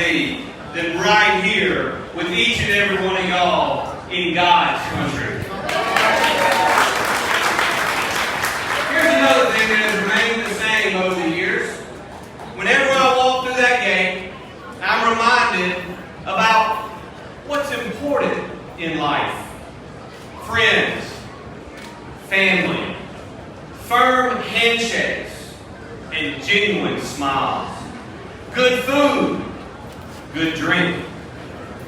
be than right here with each and every one of y'all in God's country. Here's another thing that has remained the same over the years. Whenever I walk through that gate, I'm reminded about what's important in life. Friends, family, firm handshakes, and genuine smiles. Good food, good drink,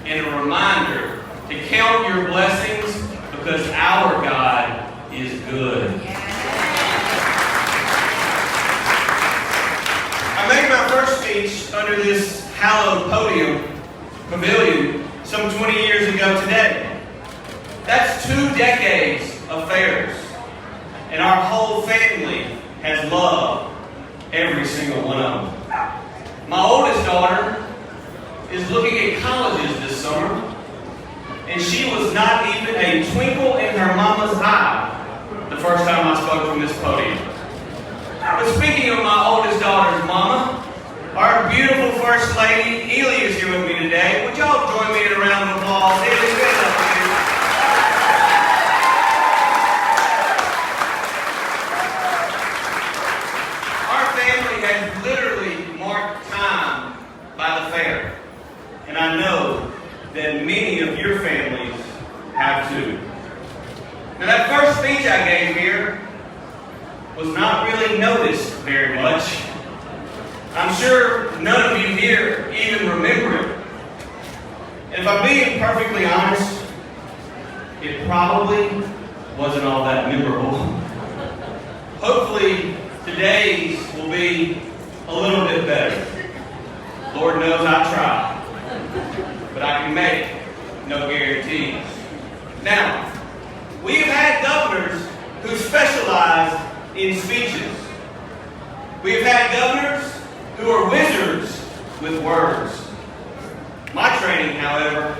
and a reminder to count your blessings because our God is good. I made my first speech under this hallowed pavilion some 20 years ago today. That's 2 decades of fairs, and our whole family has loved every single one of them. My oldest daughter is looking at colleges this summer, and she was not even a twinkle in her mama's eye the first time I spoke from this podium. But speaking of my oldest daughter's mama, our beautiful First Lady, Ely, is here with me today. Would y'all join me in a round of applause? Ely, stand up, please. Our family has literally marked time by the fair. And I know that many of your families have too. Now that first speech I gave here was not really noticed very much. I'm sure none of you here even remember it. And if I'm being perfectly honest, it probably wasn't all that memorable. Hopefully today's will be a little bit better. Lord knows I try, but I can make no guarantees. Now, we have had governors who specialize in speeches. We have had governors who are wizards with words. My training, however,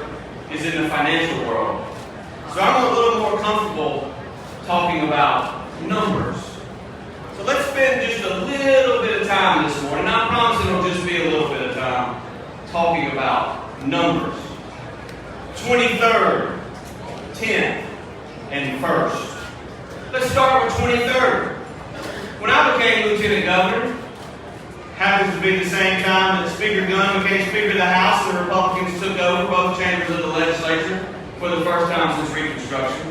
is in the financial world. So I'm a little more comfortable talking about numbers. So let's spend just a little bit of time this morning. I promise it'll just be a little bit of time talking about numbers. 23rd, 10th, and 1st. Let's start with 23rd. When I became Lieutenant Governor, happens to be the same time that Speaker Gunn became Speaker of the House and the Republicans took over both chambers of the legislature for the first time since Reconstruction.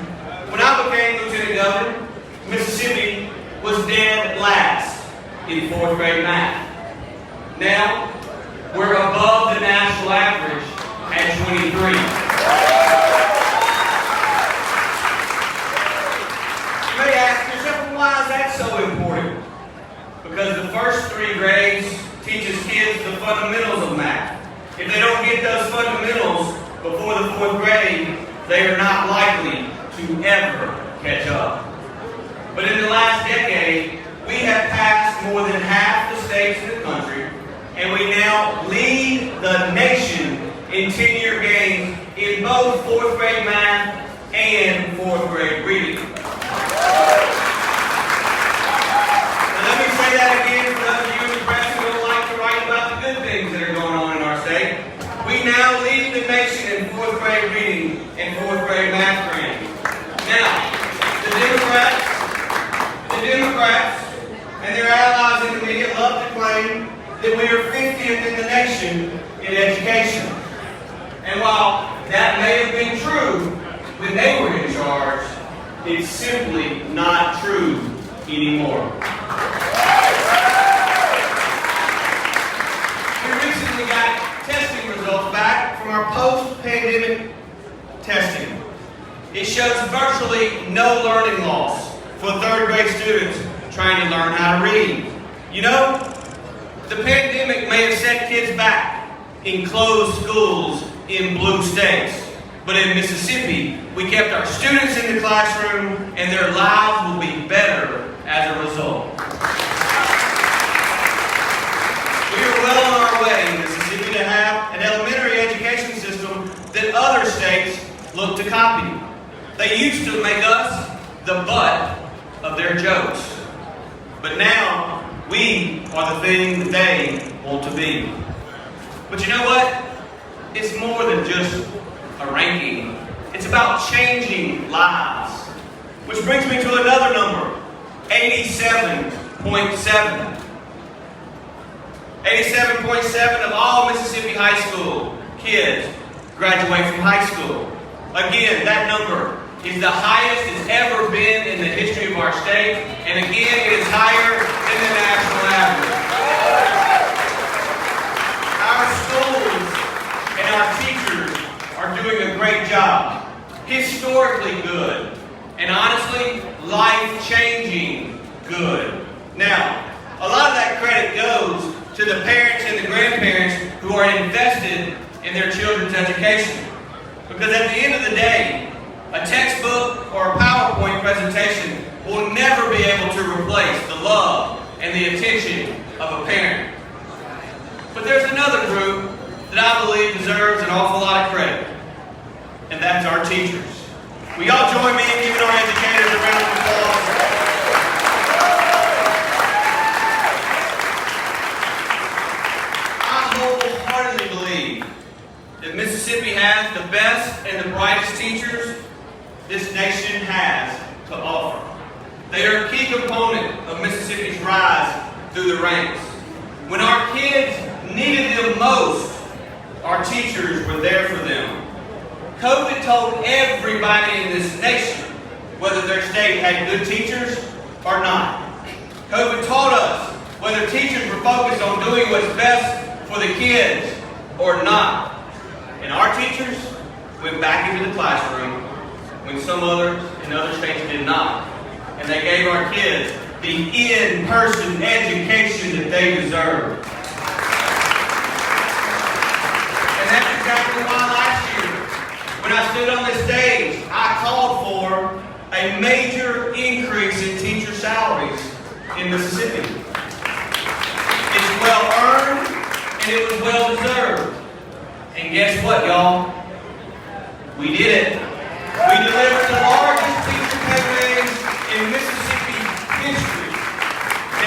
When I became Lieutenant Governor, Mississippi was dead last in 4th grade math. Now, we're above the national average at 23. You may ask yourself, why is that so important? Because the first 3 grades teaches kids the fundamentals of math. If they don't get those fundamentals before the 4th grade, they are not likely to ever catch up. But in the last decade, we have passed more than half the states in the country, and we now lead the nation in 10-year gains in both 4th grade math and 4th grade reading. Let me say that again for those of you in the press who don't like to write about the good things that are going on in our state. We now lead the nation in 4th grade reading and 4th grade math training. Now, the Democrats and their allies in the media love to claim that we are 50th in the nation in education. And while that may have been true when they were in charge, it's simply not true anymore. We recently got testing results back from our post-pandemic testing. It shows virtually no learning loss for 3rd grade students trying to learn how to read. You know, the pandemic may have set kids back in closed schools in blue states, but in Mississippi, we kept our students in the classroom and their lives will be better as a result. We are well on our way in Mississippi to have an elementary education system that other states look to copy. They used to make us the butt of their jokes. But now, we are the thing that they want to be. But you know what? It's more than just a ranking. It's about changing lives. Which brings me to another number, 87.7. 87.7 of all Mississippi high school kids graduate from high school. Again, that number is the highest it's ever been in the history of our state, and again, it is higher than the national average. Our schools and our teachers are doing a great job, historically good, and honestly, life-changing good. Now, a lot of that credit goes to the parents and the grandparents who are invested in their children's education. Because at the end of the day, a textbook or a PowerPoint presentation will never be able to replace the love and the attention of a parent. But there's another group that I believe deserves an awful lot of credit, and that's our teachers. Will y'all join me in giving our educators a round of applause? I wholeheartedly believe that Mississippi has the best and the brightest teachers this nation has to offer. They are a key component of Mississippi's rise through the ranks. When our kids needed them most, our teachers were there for them. COVID told everybody in this nation whether their state had good teachers or not. COVID taught us whether teachers were focused on doing what's best for the kids or not. And our teachers went back into the classroom when some others in other states did not. And they gave our kids the in-person education that they deserved. And that's exactly why last year, when I stood on this stage, I called for a major increase in teacher salaries in Mississippi. It's well earned and it was well deserved. And guess what, y'all? We did it. We delivered the largest teacher pay raise in Mississippi history.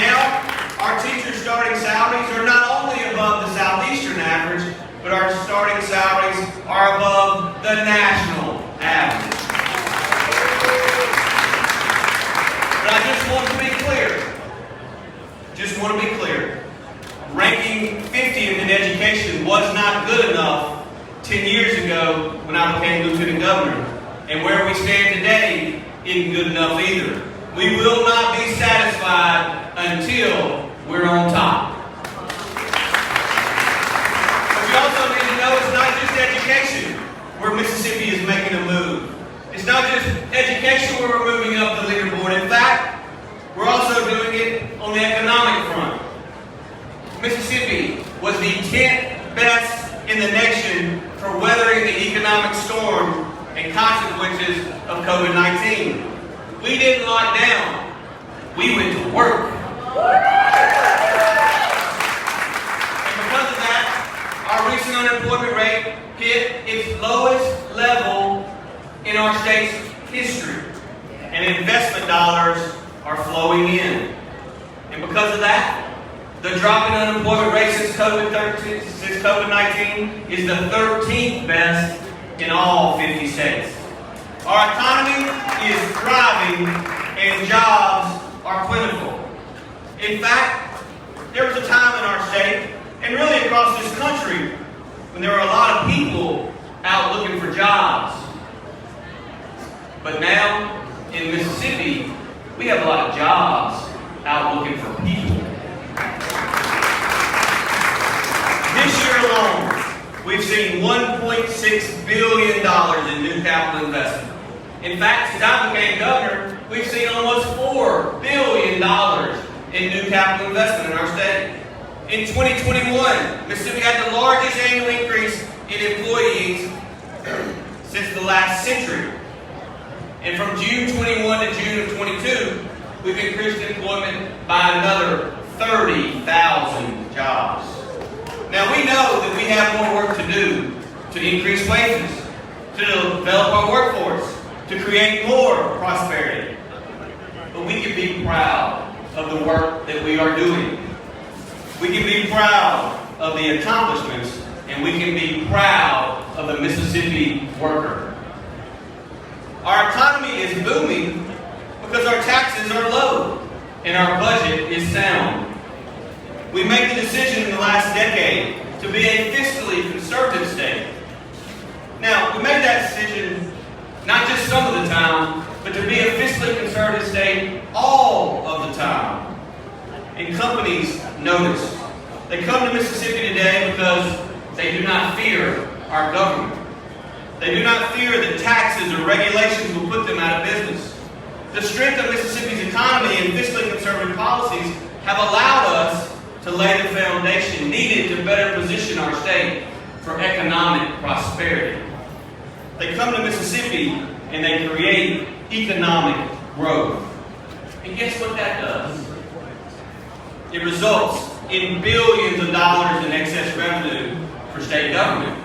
Now, our teacher starting salaries are not only above the Southeastern average, but our starting salaries are above the national average. But I just want to be clear. Ranking 50th in education was not good enough 10 years ago when I became lieutenant governor. And where we stand today isn't good enough either. We will not be satisfied until we're on top. But you also need to know it's not just education where Mississippi is making a move. It's not just education where we're moving up the leaderboard. In fact, we're also doing it on the economic front. Mississippi was the 10th best in the nation for weathering the economic storm and consequences of COVID-19. We didn't lock down. We went to work. And because of that, our recent unemployment rate hit its lowest level in our state's history. And investment dollars are flowing in. And because of that, the drop in unemployment rate since COVID-19 is the 13th best in all 50 states. Our economy is thriving and jobs are plentiful. In fact, there was a time in our state, and really across this country, when there were a lot of people out looking for jobs. But now, in Mississippi, we have a lot of jobs out looking for people. This year alone, we've seen $1.6 billion in new capital investment. In fact, since I became governor, we've seen almost $4 billion in new capital investment in our state. In 2021, Mississippi had the largest annual increase in employees since the last century. And from June 21 to June of 22, we've increased employment by another 30,000 jobs. Now we know that we have more work to do to increase wages, to develop our workforce, to create more prosperity. But we can be proud of the work that we are doing. We can be proud of the accomplishments and we can be proud of the Mississippi worker. Our economy is booming because our taxes are low and our budget is sound. We made the decision in the last decade to be a fiscally conservative state. Now, we made that decision not just some of the time, but to be a fiscally conservative state all of the time. And companies notice. They come to Mississippi today because they do not fear our government. They do not fear that taxes or regulations will put them out of business. The strength of Mississippi's economy and fiscally conservative policies have allowed us to lay the foundation needed to better position our state for economic prosperity. They come to Mississippi and they create economic growth. And guess what that does? It results in billions of dollars in excess revenue for state government.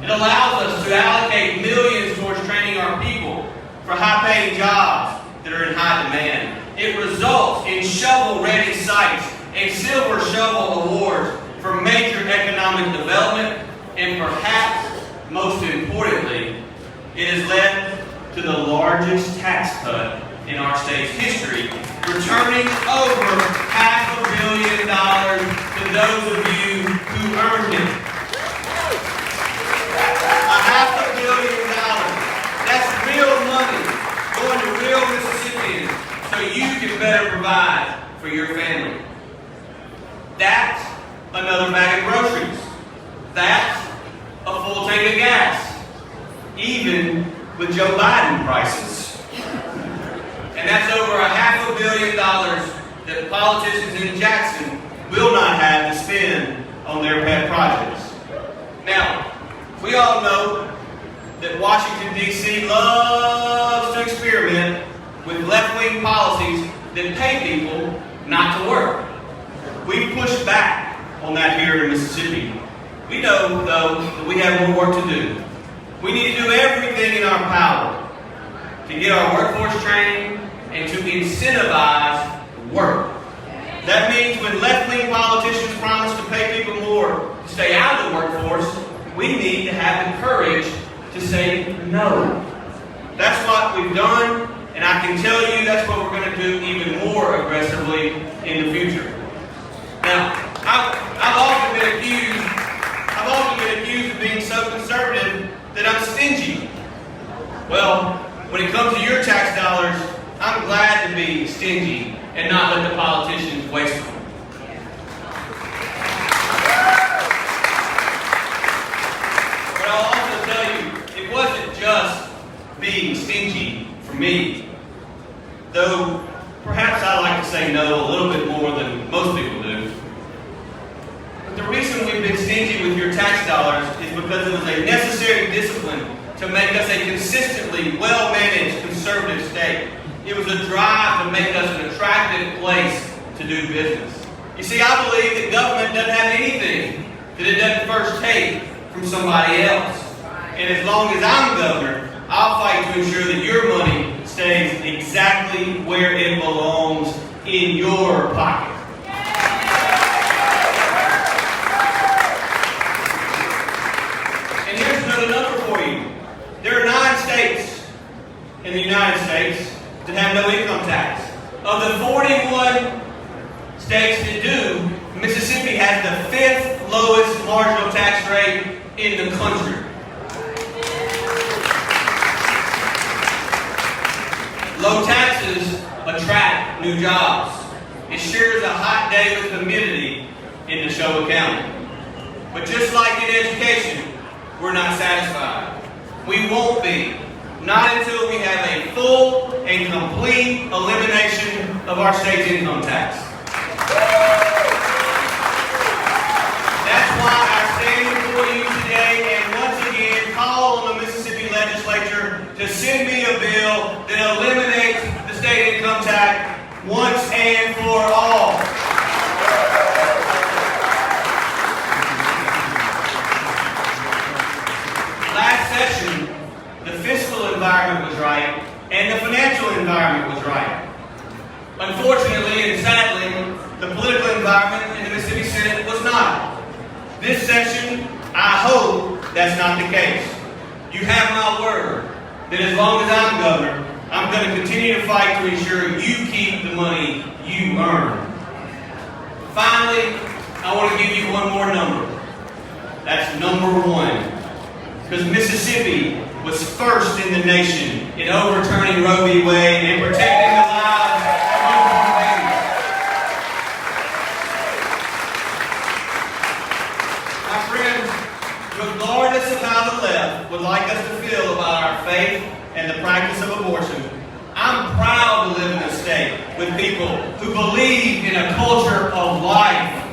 It allows us to allocate millions towards training our people for high-paying jobs that are in high demand. It results in shovel-ready sites and silver shovel awards for major economic development, and perhaps most importantly, it has led to the largest tax cut in our state's history, returning over $500 million to those of you who earned it. $500 million. That's real money going to real Mississippians so you can better provide for your family. That's another bag of groceries. That's a full tank of gas, even with Joe Biden prices. And that's over $500 million that politicians in Jackson will not have to spend on their pet projects. Now, we all know that Washington, D.C. loves to experiment with left-wing policies that pay people not to work. We've pushed back on that here in Mississippi. We know, though, that we have more work to do. We need to do everything in our power to get our workforce trained and to incentivize work. That means when left-wing politicians promise to pay people more to stay out of the workforce, we need to have the courage to say no. That's what we've done, and I can tell you that's what we're going to do even more aggressively in the future. Now, I've often been accused of being so conservative that I'm stingy. Well, when it comes to your tax dollars, I'm glad to be stingy and not let the politicians waste them. But I'll also tell you, it wasn't just being stingy for me. Though, perhaps I like to say no a little bit more than most people do. But the reason we've been stingy with your tax dollars is because it was a necessary discipline to make us a consistently well-managed conservative state. It was a drive to make us an attractive place to do business. You see, I believe that government doesn't have anything that it doesn't first take from somebody else. And as long as I'm governor, I'll fight to ensure that your money stays exactly where it belongs, in your pocket. And here's another number for you. There are 9 states in the United States that have no income tax. Of the 41 states that do, Mississippi has the 5th lowest marginal tax rate in the country. Low taxes attract new jobs. It shares a hot day with humidity in Neshoba County. But just like in education, we're not satisfied. We won't be. Not until we have a full and complete elimination of our state's income tax. That's why I stand before you today and once again call on the Mississippi legislature to send me a bill that eliminates the state income tax once and for all. Last session, the fiscal environment was right and the financial environment was right. Unfortunately and sadly, the political environment in the Mississippi Senate was not. This session, I hope that's not the case. You have my word that as long as I'm governor, I'm going to continue to fight to ensure you keep the money you earn. Finally, I want to give you one more number. That's number 1. Because Mississippi was first in the nation in overturning Roe v. Wade and protecting the lives of unborn babies. My friends, regardless of how the left would like us to feel about our faith and the practice of abortion, I'm proud to live in a state with people who believe in a culture of life.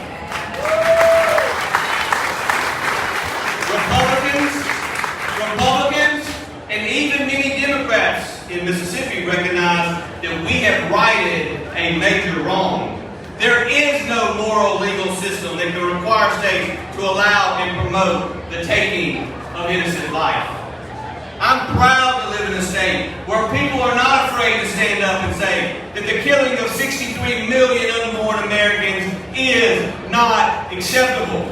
Republicans, and even many Democrats in Mississippi recognize that we have righted a major wrong. There is no moral legal system that can require states to allow and promote the taking of innocent life. I'm proud to live in a state where people are not afraid to stand up and say that the killing of 63 million unborn Americans is not acceptable.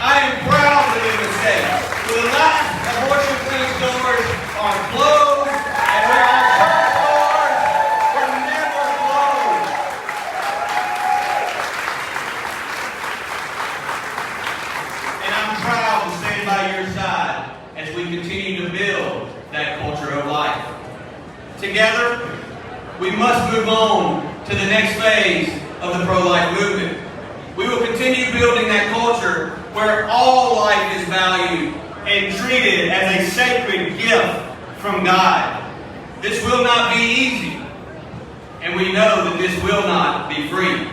I am proud to live in a state where the last abortion clinic doors are closed and where our church doors were never closed. And I'm proud to stand by your side as we continue to build that culture of life. Together, we must move on to the next phase of the pro-life movement. We will continue building that culture where all life is valued and treated as a sacred gift from God. This will not be easy, and we know that this will not be free.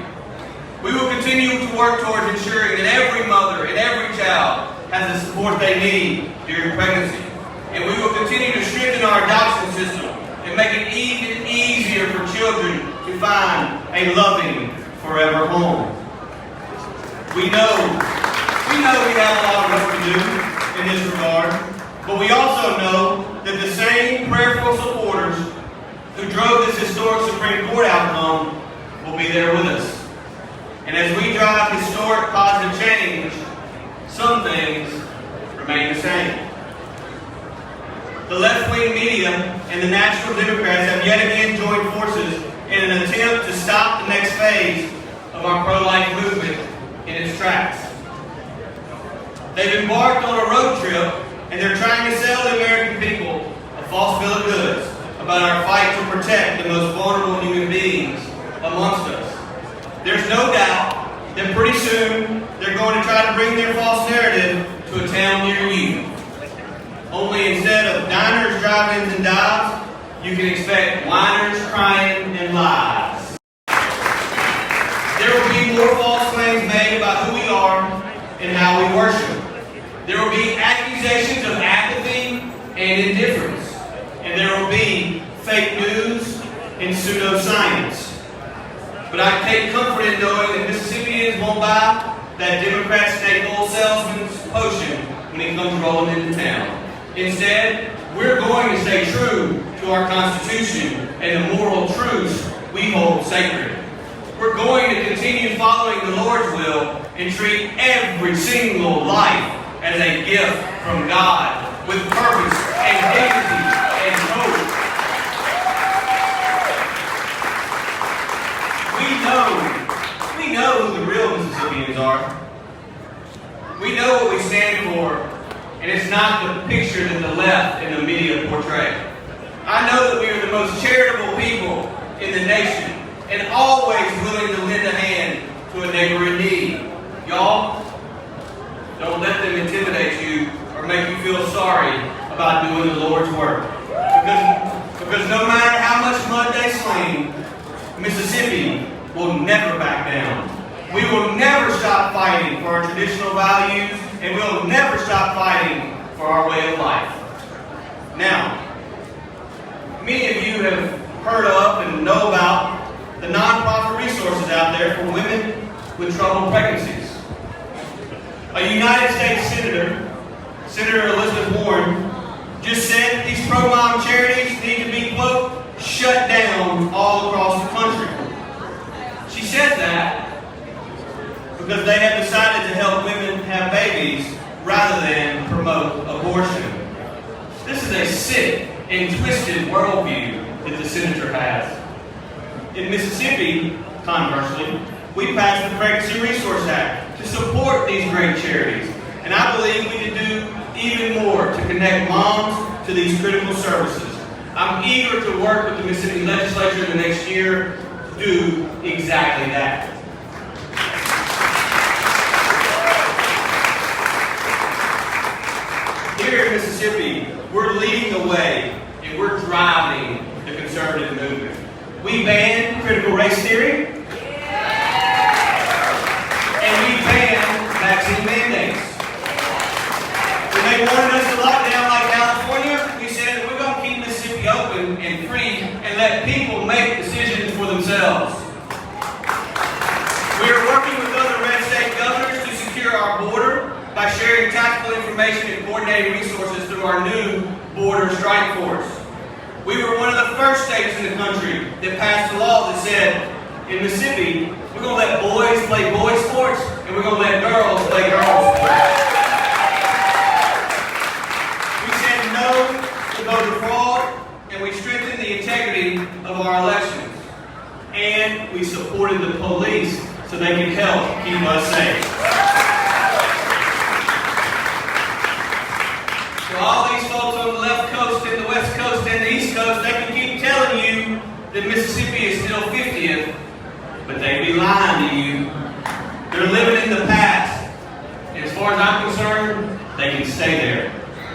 We will continue to work towards ensuring that every mother and every child has the support they need during pregnancy. And we will continue to strengthen our adoption system and make it even easier for children to find a loving forever home. We know we have a lot of work to do in this regard, but we also know that the same prayerful supporters who drove this historic Supreme Court outcome will be there with us. And as we drive historic positive change, some things remain the same. The left-wing media and the National Democrats have yet again joined forces in an attempt to stop the next phase of our pro-life movement in its tracks. They've embarked on a road trip, and they're trying to sell the American people a false bill of goods about our fight to protect the most vulnerable human beings amongst us. There's no doubt that pretty soon they're going to try to bring their false narrative to a town near you. Only instead of diners, drive-ins, and dives, you can expect whiners, crying, and lies. There will be more false claims made about who we are and how we worship. There will be accusations of apathy and indifference. And there will be fake news and pseudoscience. But I take comfort in knowing that Mississippians won't buy that Democrat snake oil salesman's potion when he comes rolling into town. Instead, we're going to stay true to our Constitution and the moral truths we hold sacred. We're going to continue following the Lord's will and treat every single life as a gift from God with purpose and dignity and hope. We know who the real Mississippians are. We know what we stand for, and it's not the picture that the left and the media portray. I know that we are the most charitable people in the nation and always willing to lend a hand to a neighbor in need. Y'all, don't let them intimidate you or make you feel sorry about doing the Lord's work. Because no matter how much mud they sling, Mississippi will never back down. We will never stop fighting for our traditional values, and we will never stop fighting for our way of life. Now, many of you have heard of and know about the nonprofit resources out there for women with troubled pregnancies. A United States Senator, Senator Elizabeth Warren, just said that these pro-mom charities need to be, quote, shut down all across the country. She said that because they have decided to help women have babies rather than promote abortion. This is a sick and twisted worldview that the senator has. In Mississippi, conversely, we passed the Pregnancy Resource Act to support these great charities, and I believe we can do even more to connect moms to these critical services. I'm eager to work with the Mississippi legislature in the next year to do exactly that. Here in Mississippi, we're leading the way and we're driving the conservative movement. We banned critical race theory, and we banned vaccine mandates. When they wanted us to lock down like California, we said we're going to keep Mississippi open and free and let people make decisions for themselves. We are working with other red state governors to secure our border by sharing tactical information and coordinating resources through our new border strike force. We were one of the first states in the country that passed a law that said, in Mississippi, we're going to let boys play boys sports and we're going to let girls play girls sports. We said no to voter fraud, and we strengthened the integrity of our elections. And we supported the police so they can help keep us safe. So all these folks on the left coast and the west coast and the east coast, they can keep telling you that Mississippi is still 50th, but they be lying to you. They're living in the past. And as far as I'm concerned, they can stay there.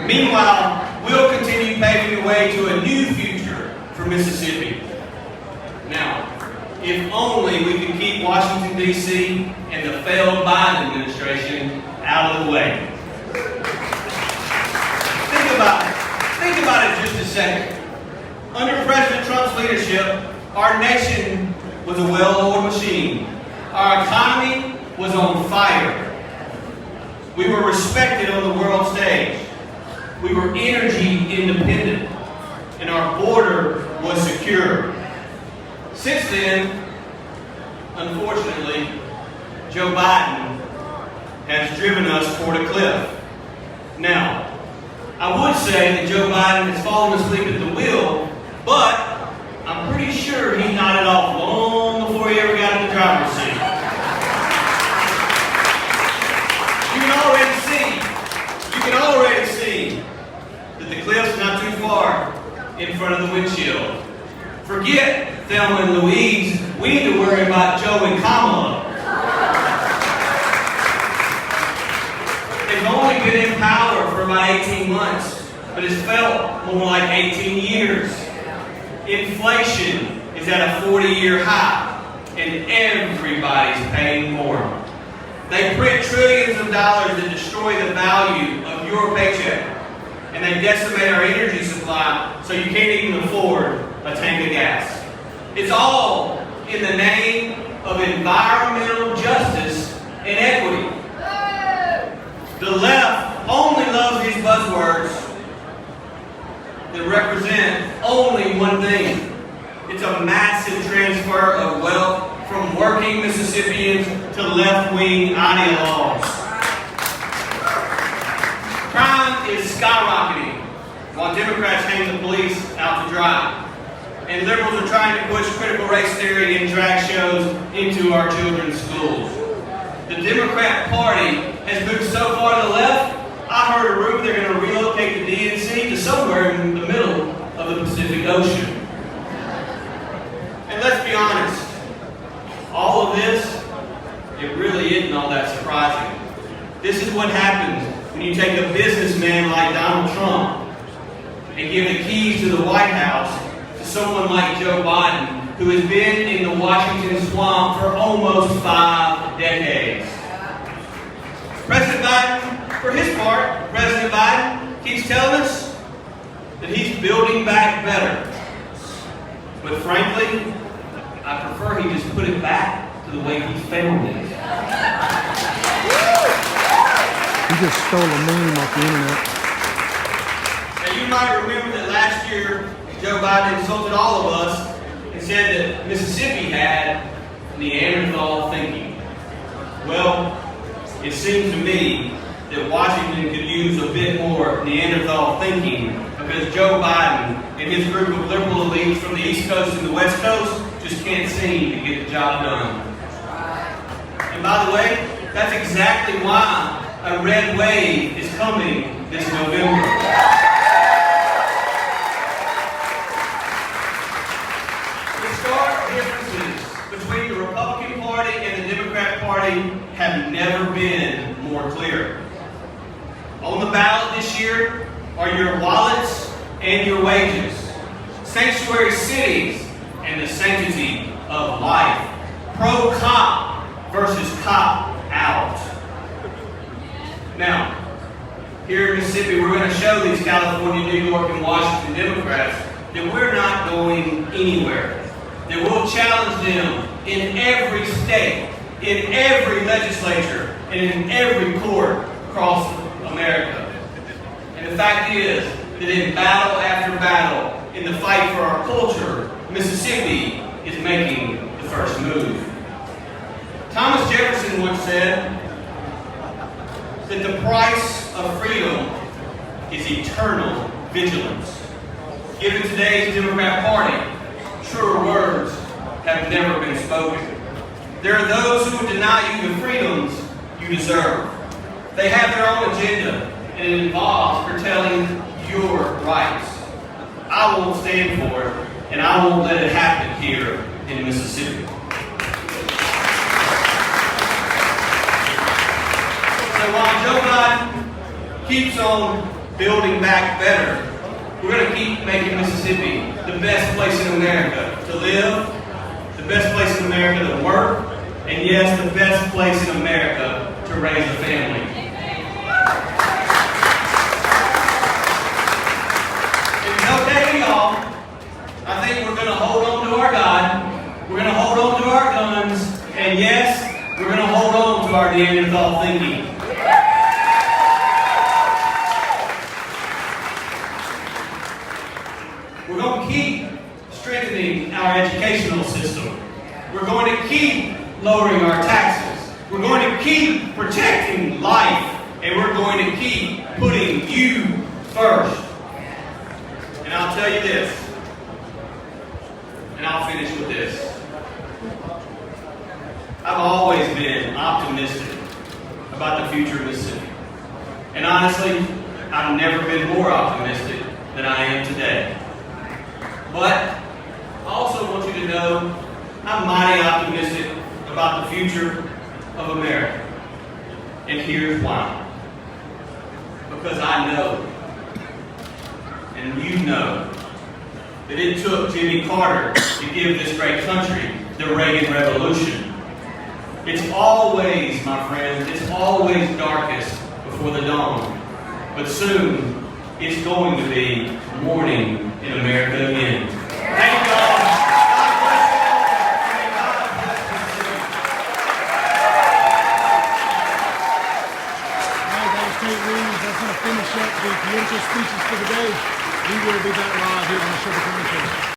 Meanwhile, we'll continue paving the way to a new future for Mississippi. Now, if only we could keep Washington, D.C. and the failed Biden administration out of the way. Think about it just a second. Under President Trump's leadership, our nation was a well-oiled machine. Our economy was on fire. We were respected on the world stage. We were energy independent. And our border was secure. Since then, unfortunately, Joe Biden has driven us toward a cliff. Now, I would say that Joe Biden has fallen asleep at the wheel, but I'm pretty sure he nodded off long before he ever got in the driver's seat. You can already see that the cliff's not too far in front of the windshield. Forget Thelma and Louise. We need to worry about Joe and Kamala. They've only been in power for about 18 months, but it's felt more like 18 years. Inflation is at a 40-year high, and everybody's paying more. They print trillions of dollars that destroy the value of your paycheck, and they decimate our energy supply so you can't even afford a tank of gas. It's all in the name of environmental justice and equity. The left only loves these buzzwords that represent only one thing. It's a massive transfer of wealth from working Mississippians to left-wing ideologues. Crime is skyrocketing while Democrats hang the police out to dry. And liberals are trying to push critical race theory and drag shows into our children's schools. The Democrat Party has moved so far to the left, I heard a rumor they're going to relocate the DNC to somewhere in the middle of the Pacific Ocean. And let's be honest, all of this, it really isn't all that surprising. This is what happens when you take a businessman like Donald Trump and give the keys to the White House to someone like Joe Biden, who has been in the Washington swamp for almost 5 decades. President Biden, for his part, President Biden keeps telling us that he's building back better. But frankly, I prefer he just put it back to the way he found it. He just stole a meme off the internet. Now you might remember that last year, Joe Biden insulted all of us and said that Mississippi had Neanderthal thinking. Well, it seems to me that Washington could use a bit more Neanderthal thinking because Joe Biden and his group of liberal elites from the East Coast and the West Coast just can't seem to get the job done. And by the way, that's exactly why a red wave is coming this November. The stark differences between the Republican Party and the Democrat Party have never been more clear. On the ballot this year are your wallets and your wages, sanctuary cities and the sanctity of life, pro-cop versus cop-out. Now, here in Mississippi, we're going to show these California, New York, and Washington Democrats that we're not going anywhere, that we'll challenge them in every state, in every legislature, and in every court across America. And the fact is that in battle after battle, in the fight for our culture, Mississippi is making the first move. Thomas Jefferson once said that the price of freedom is eternal vigilance. Given today's Democrat Party, truer words have never been spoken. There are those who deny you the freedoms you deserve. They have their own agenda, and it involves curtailing your rights. I won't stand for it, and I won't let it happen here in Mississippi. So while Joe Biden keeps on building back better, we're going to keep making Mississippi the best place in America to live, the best place in America to work, and yes, the best place in America to raise a family. And okay, y'all, I think we're going to hold on to our God, we're going to hold on to our guns, and yes, we're going to hold on to our Neanderthal thinking. We're going to keep strengthening our educational system. We're going to keep lowering our taxes. We're going to keep protecting life. And we're going to keep putting you first. And I'll tell you this, and I'll finish with this. I've always been optimistic about the future of Mississippi. And honestly, I've never been more optimistic than I am today. But I also want you to know I'm mighty optimistic about the future of America. And here's why. Because I know, and you know, that it took Jimmy Carter to give this great country the Reagan Revolution. It's always, my friends, it's always darkest before the dawn. But soon, it's going to be morning in America again. Thank you all. God bless you all. May God bless Mississippi. All right, that was Tate Reeves. That's going to finish up the political speeches for the day. We will be back live here on the Neshoba Communications.